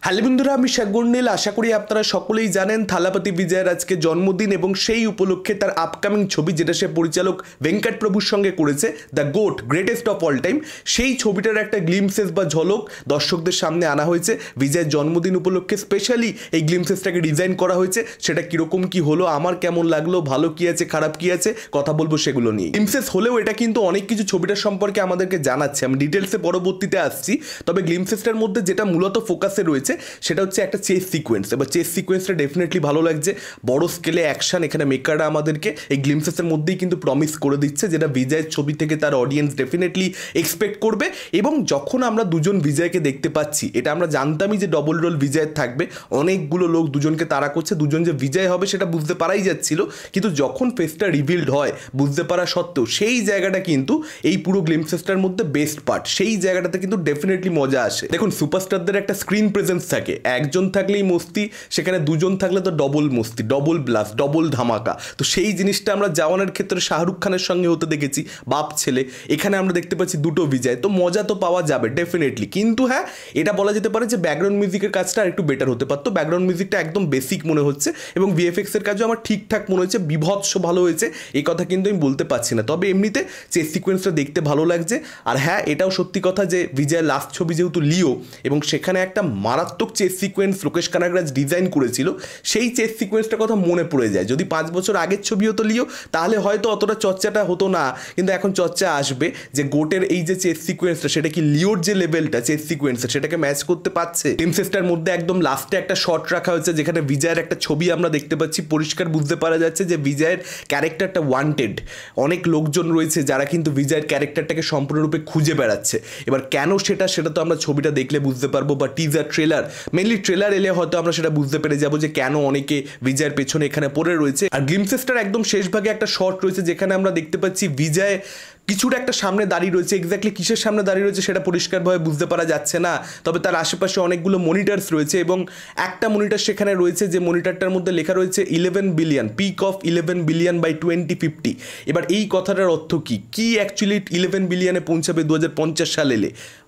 Hello বন্ধুরা, আমি শাগুন্নিল। আশা করি আপনারা সকলেই জানেন থালাপতি বিজয়ের আজকে জন্মদিন এবং সেই উপলক্ষে তার আপকামিং ছবি, যেটা সে পরিচালক ভেঙ্কট প্রভুর সঙ্গে করেছে, the goat, greatest of all time, সেই ছবিটার একটা গ্লিমসেস বা ঝলক দর্শকদের সামনে আনা হয়েছে। বিজয়ের জন্মদিন উপলক্ষে স্পেশালি এই গ্লিমসেসটাকে ডিজাইন করা হয়েছে। সেটা কীরকম কি হলো, আমার কেমন লাগলো, ভালো কি আছে খারাপ কি আছে, কথা বলবো সেগুলো নিয়ে। গ্লিমসেস হলেও এটা কিন্তু অনেক কিছু ছবিটার সম্পর্কে আমাদেরকে জানাচ্ছে। আমি ডিটেলসে পরবর্তীতে আসছি। তবে গ্লিমসেসটার মধ্যে যেটা মূলত ফোকাসে রয়েছে সেটা হচ্ছে একটা চেস সিকোয়েন্স। এবার চেস সিকোয়েন্সটা ডেফিনেটলি ভালো লাগছে। বড় স্কেলে অ্যাকশন এখানে মেকাররা আমাদেরকে এই গ্লিমসেসের মধ্যেই কিন্তু প্রমিস করে দিচ্ছে, যেটা বিজয়ের ছবি থেকে তার অডিয়েন্স ডেফিনেটলি এক্সপেক্ট করবে। এবং যখন আমরা দুজন বিজয়কে দেখতে পাচ্ছি, এটা আমরা জানতামই যে ডবল রোল বিজয়ের থাকবে। অনেকগুলো লোক দুজনকে তাড়া করছে, দুজন যে বিজয় হবে সেটা বুঝতে পারাই যাচ্ছিল, কিন্তু যখন ফেসটা রিভিলড হয় বুঝতে পারা সত্ত্বেও সেই জায়গাটা কিন্তু এই পুরো গ্লিমসেসটার মধ্যে বেস্ট পার্ট। সেই জায়গাটাতে কিন্তু ডেফিনেটলি মজা আসে। দেখুন, সুপারস্টারদের একটা স্ক্রিন প্রেজেন্স থাকে, একজন থাকলেই মস্তি, সেখানে দুজন থাকলে তো ডবল মস্তি, ডবল ব্লাস্ট, ডবল ধামাকা। তো সেই জিনিসটা আমরা জওয়ানের ক্ষেত্রে শাহরুখ খানের সঙ্গে হতে দেখেছি, বাপ ছেলে। এখানে আমরা দেখতে পাচ্ছি দুটো বিজয়, তো মজা তো পাওয়া যাবে ডেফিনেটলি। কিন্তু হ্যাঁ, এটা বলা যেতে পারে যে ব্যাকগ্রাউন্ড মিউজিকের কাজটা আর একটু বেটার হতে পারতো। ব্যাকগ্রাউন্ড মিউজিকটা একদম বেসিক মনে হচ্ছে এবং ভিএফএক্স এর কাজও আমার ঠিকঠাক মনে হচ্ছে, বিভৎস ভালো হয়েছে এই কথা কিন্তু আমি বলতে পারছি না। তবে এমনিতে চেস সিকোয়েন্সটা দেখতে ভালো লাগছে। আর হ্যাঁ, এটাও সত্যি কথা যে বিজয়ের লাস্ট ছবি যেহেতু লিও, এবং সেখানে একটা মারাত্মক চেস সিকোয়েন্স লোকেশ কানাগরাজ ডিজাইন করেছিল, সেই চেস সিকোয়েন্সটার কথা মনে পড়ে যায়। যদি 5 বছর আগের ছবি হতো লিও, তাহলে হয়তো অতটা চর্চাটা হতো না, কিন্তু এখন চর্চা আসবে যে গোটের এই যে চেস সিকোয়েন্সটা, সেটা কি লিওর যে লেভেলটা চেস সিকোয়েন্সের সেটাকে ম্যাচ করতে পারছে। গ্লিমসেসটার মধ্যে একদম লাস্টে একটা শট রাখা হয়েছে যেখানে বিজয়ের একটা ছবি আমরা দেখতে পাচ্ছি। পরিষ্কার বুঝতে পারা যাচ্ছে যে বিজয়ের ক্যারেক্টারটা ওয়ান্টেড। অনেক লোকজন রয়েছে যারা কিন্তু বিজয়ের ক্যারেক্টারটাকে সম্পূর্ণরূপে খুঁজে বেড়াচ্ছে। এবার কেন সেটা তো আমরা ছবিটা দেখলে বুঝতে পারবো, বা টিজার ট্রেলার, মেনলি ট্রেলার এলে হয়তো আমরা সেটা বুঝতে পেরে যাবো যে কেন অনেকে বিজয়ের পেছনে এখানে পড়ে রয়েছে। আর গ্লিমসেসটার একদম শেষ ভাগে একটা শট রয়েছে যেখানে আমরা দেখতে পাচ্ছি বিজয় কিছুটা একটা সামনে দাঁড়িয়ে রয়েছে। এক্স্যাক্টলি কিসের সামনে দাঁড়িয়ে রয়েছে সেটা পরিষ্কারভাবে বুঝতে পারা যাচ্ছে না, তবে তার আশেপাশে অনেকগুলো মনিটার্স রয়েছে এবং একটা মনিটার সেখানে রয়েছে যে মনিটারটার মধ্যে লেখা রয়েছে 11 billion, peak of 11 billion by 2050। এবার এই কথাটার অর্থ কি অ্যাকচুয়ালি 11 বিলিয়নে পৌঁছাবে 2050 সালে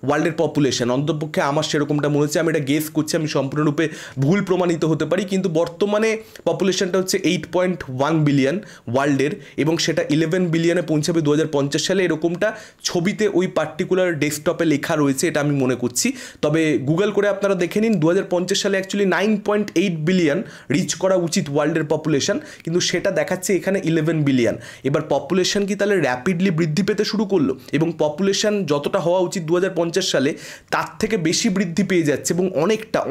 ওয়ার্ল্ডের পপুলেশন? অন্তপক্ষে আমার সেরকমটা মনে হচ্ছে। আমি এটা গেস করছি, আমি সম্পূর্ণরূপে ভুল প্রমাণিত হতে পারি, কিন্তু বর্তমানে পপুলেশনটা হচ্ছে 8.1 বিলিয়ন ওয়ার্ল্ডের, এবং সেটা 11 বিলিয়নে পৌঁছাবে 2050 সালে। এরকমটা ছবিতে ওই পার্টিকুলার ডেস্কটপে লেখা রয়েছে, এটা আমি মনে করছি। তবে গুগল করে আপনারা দেখে নিন, 2050 সালে অ্যাকচুয়ালি 9.8 বিলিয়ন রিচ করা উচিত ওয়ার্ল্ডের পপুলেশন, কিন্তু সেটা দেখাচ্ছে এখানে 11 বিলিয়ন। এবার পপুলেশন কি তাহলে র্যাপিডলি বৃদ্ধি পেতে শুরু করলো, এবং পপুলেশন যতটা হওয়া উচিত 2050 সালে তার থেকে বেশি বৃদ্ধি পেয়ে যাচ্ছে, এবং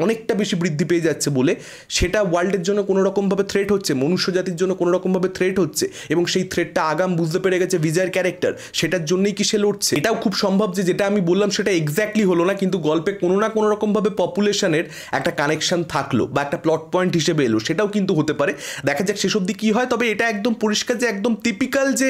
অনেকটা বেশি বৃদ্ধি পেয়ে যাচ্ছে বলে সেটা ওয়ার্ল্ডের জন্য কোনো রকমভাবে থ্রেট হচ্ছে, মনুষ্য জাতির জন্য কোনো রকমভাবে থ্রেট হচ্ছে, এবং সেই থ্রেটটা আগাম বুঝতে পেরে গেছে বিজয়ের ক্যারেক্টার। সেটার জন্যই কি সে লড়ছে? এটাও খুব সম্ভব যে যেটা আমি বললাম সেটা এক্স্যাক্টলি হলো না, কিন্তু গল্পে কোনো না কোনো রকমভাবে পপুলেশনের একটা কানেকশন থাকলো বা একটা প্লট পয়েন্ট হিসেবে এলো, সেটাও কিন্তু হতে পারে। দেখা যাক শেষ অবধি কী হয়। তবে এটা একদম পরিষ্কার যে একদম টিপিক্যাল যে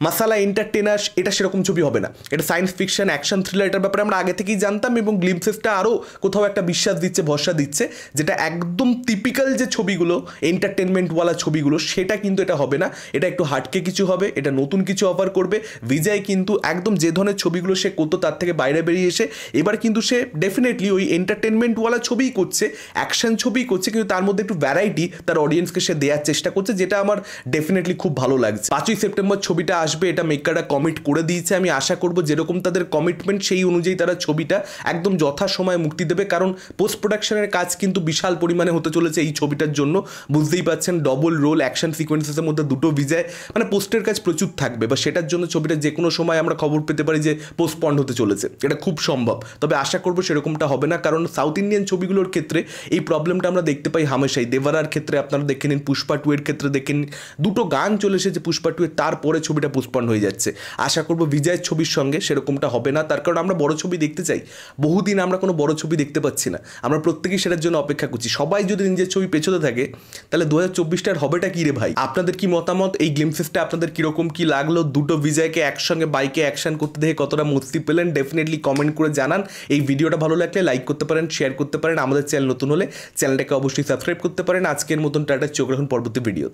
মাসালা এন্টারটেনার, এটা সেরকম ছবি হবে না। এটা সায়েন্স ফিকশন, অ্যাকশন থ্রিলার, এটার ব্যাপারে আমরা আগে থেকেই জানতাম, এবং গ্লিমসেসটা আরও কোথাও একটা বিশ্বাস দিচ্ছে, ভরসা দিচ্ছে, যেটা একদম টিপিক্যাল যে ছবিগুলো, এন্টারটেনমেন্টওয়ালা ছবিগুলো, সেটা কিন্তু এটা হবে না। এটা একটু হাটকে কিছু হবে, এটা নতুন কিছু অফার করবে। বিজয় কিন্তু একদম যে ধরনের ছবিগুলো সে করতো তার থেকে বাইরে বেরিয়ে এসে এবার কিন্তু সে ডেফিনেটলি ওই এন্টারটেনমেন্টওয়ালা ছবিই করছে, অ্যাকশন ছবিই করছে, কিন্তু তার মধ্যে একটু ভ্যারাইটি তার অডিয়েন্সকে সে দেওয়ার চেষ্টা করছে, যেটা আমার ডেফিনেটলি খুব ভালো লাগছে। 5ই সেপ্টেম্বর ছবিটা আসবে, এটা মেকাররা কমিট করে দিয়েছে। আমি আশা করব যেরকম তাদের কমিটমেন্ট সেই অনুযায়ী তারা ছবিটা একদম যথাসময়ে মুক্তি দেবে, কারণ পোস্ট প্রোডাকশনের কাজ কিন্তু বিশাল পরিমাণে হতে চলেছে এই ছবিটার জন্য। বুঝতেই পারছেন, ডবল রোল অ্যাকশন সিকোয়েন্সেসের মধ্যে দুটো বিজয়, মানে পোস্টের কাজ প্রচুর থাকবে, বা সেটার জন্য ছবিটা যে কোনো সময় আমরা খবর পেতে পারি যে পোস্টপন্ড হতে চলেছে, এটা খুব সম্ভব। তবে আশা করবো সেরকমটা হবে না, কারণ সাউথ ইন্ডিয়ান ছবিগুলোর ক্ষেত্রে এই প্রবলেমটা আমরা দেখতে পাই হামেশাই। দেবারার ক্ষেত্রে আপনারা দেখে নিন, পুষ্পা 2 এর ক্ষেত্রে দেখে নিন, দুটো গান চলে এসেছে পুষ্পা 2 এর, তারপরে ছবিটা পোস্টপন্ড হয়ে যাচ্ছে। আশা করবো বিজয়ের ছবির সঙ্গে সেরকমটা হবে না, তার কারণ আমরা বড় ছবি দেখতে চাই। বহুদিন আমরা কোনো বড় ছবি দেখতে পাচ্ছি না, আমরা প্রত্যেকেই সেটার জন্য অপেক্ষা করছি। সবাই যদি নিজের ছবি পেছোতে থাকে, তাহলে 2024টার হবেটা কি রে ভাই? আপনাদের কি মতামত? এই গ্লিমসেসটা আপনাদের কিরকম কি লাগলো? দুটো বিজয়কে একসঙ্গে বাইকে অ্যাকশন করতে দেখে কতটা মস্তি পেলেন ডেফিনেটলি কমেন্ট করে জানান। এই ভিডিওটা ভালো লাগলে লাইক করতে পারেন, শেয়ার করতে পারেন। আমাদের চ্যানেল নতুন হলে চ্যানেলটাকে অবশ্যই সাবস্ক্রাইব করতে পারেন। আজকের মতন টাটা, চোখ রাখুন পরবর্তী ভিডিও।